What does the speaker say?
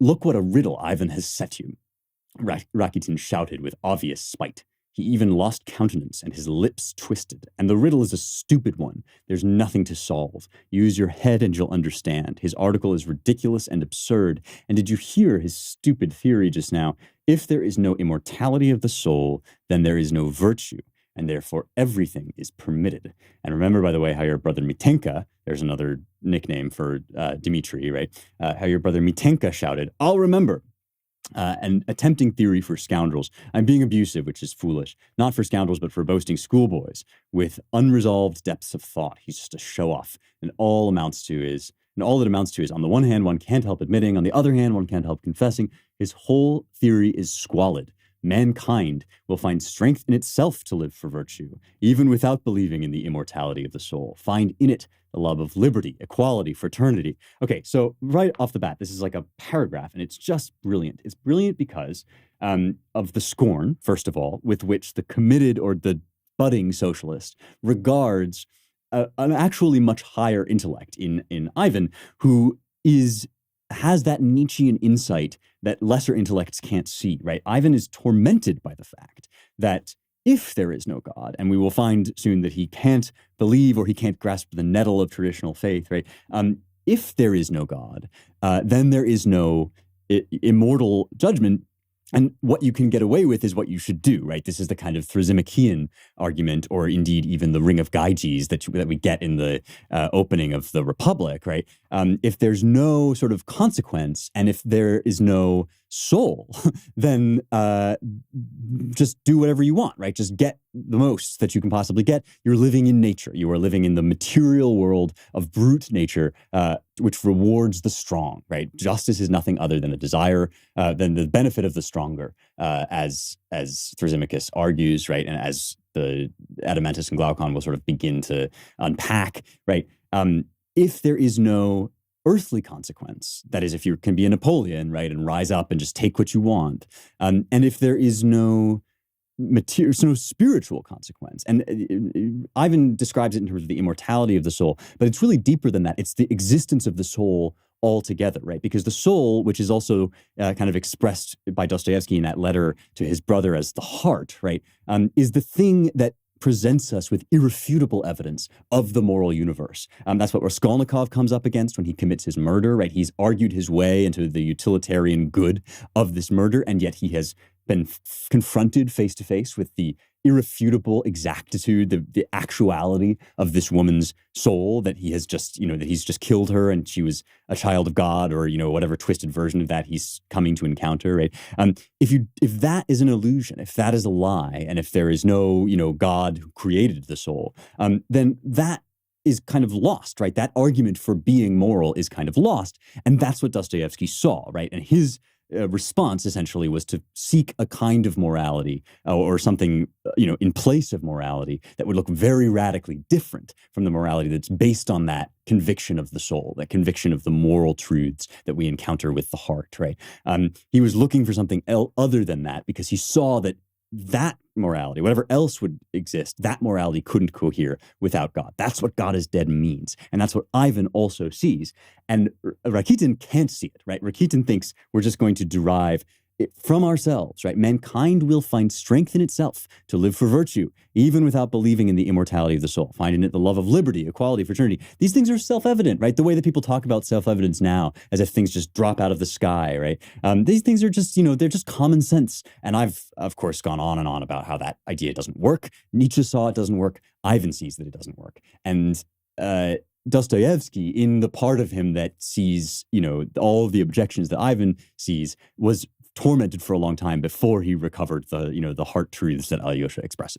Look what a riddle Ivan has set you, Rakitin shouted with obvious spite. He even lost countenance and his lips twisted. And the riddle is a stupid one. There's nothing to solve. Use your head and you'll understand. His article is ridiculous and absurd. And did you hear his stupid theory just now? If there is no immortality of the soul, then there is no virtue, and therefore everything is permitted. And remember, by the way, how your brother Mitenka, there's another nickname for Dmitri, right? How your brother Mitenka shouted, I'll remember. And attempting theory for scoundrels. I'm being abusive, which is foolish. Not for scoundrels, but for boasting schoolboys with unresolved depths of thought. He's just a show-off. And all it amounts to is, on the one hand, one can't help admitting. On the other hand, one can't help confessing. His whole theory is squalid. Mankind will find strength in itself to live for virtue, even without believing in the immortality of the soul. Find in it the love of liberty, equality, fraternity. Okay, so right off the bat, this is like a paragraph, and it's just brilliant. It's brilliant because of the scorn, first of all, with which the committed or the budding socialist regards an actually much higher intellect in Ivan, who has that Nietzschean insight that lesser intellects can't see, right? Ivan is tormented by the fact that if there is no God, and we will find soon that he can't believe or he can't grasp the nettle of traditional faith, right? If there is no God, then there is no immortal judgment. And what you can get away with is what you should do, right? This is the kind of Thrasymacheian argument, or indeed even the Ring of Gyges that we get in the opening of the Republic, right? If there's no sort of consequence, and if there is no soul, then just do whatever you want, right? Just get the most that you can possibly get. You're living in nature. You are living in the material world of brute nature, which rewards the strong, right? Justice is nothing other than a desire, than the benefit of the stronger, as Thrasymachus argues, right? And as the Adeimantus and Glaucon will sort of begin to unpack, right? If there is no earthly consequence, that is, if you can be a Napoleon, right, and rise up and just take what you want, and if there is no spiritual consequence, and Ivan describes it in terms of the immortality of the soul, but it's really deeper than that. It's the existence of the soul altogether, right? Because the soul, which is also kind of expressed by Dostoevsky in that letter to his brother as the heart, right, is the thing that presents us with irrefutable evidence of the moral universe. That's what Raskolnikov comes up against when he commits his murder, right? He's argued his way into the utilitarian good of this murder, and yet he has been confronted face to face with the irrefutable exactitude, the actuality of this woman's soul, that he has just, that he's just killed her and she was a child of God, or, whatever twisted version of that he's coming to encounter, right? If that is an illusion, if that is a lie, and if there is no, God who created the soul, then that is kind of lost, right? That argument for being moral is kind of lost. And that's what Dostoevsky saw, right? And his response essentially was to seek a kind of morality or something, in place of morality that would look very radically different from the morality that's based on that conviction of the soul, that conviction of the moral truths that we encounter with the heart, right? He was looking for something other than that because he saw that morality, whatever else would exist, that morality couldn't cohere without God. That's what God is dead means. And that's what Ivan also sees. And Rakitin can't see it, right? Rakitin thinks we're just going to derive it from ourselves, right? Mankind will find strength in itself to live for virtue, even without believing in the immortality of the soul, finding it the love of liberty, equality, fraternity. These things are self-evident, right? The way that people talk about self-evidence now, as if things just drop out of the sky, right? These things are just, they're just common sense. And I've, of course, gone on and on about how that idea doesn't work. Nietzsche saw it doesn't work. Ivan sees that it doesn't work. And Dostoevsky, in the part of him that sees, all of the objections that Ivan sees, was tormented for a long time before he recovered the heart truths that Alyosha expresses.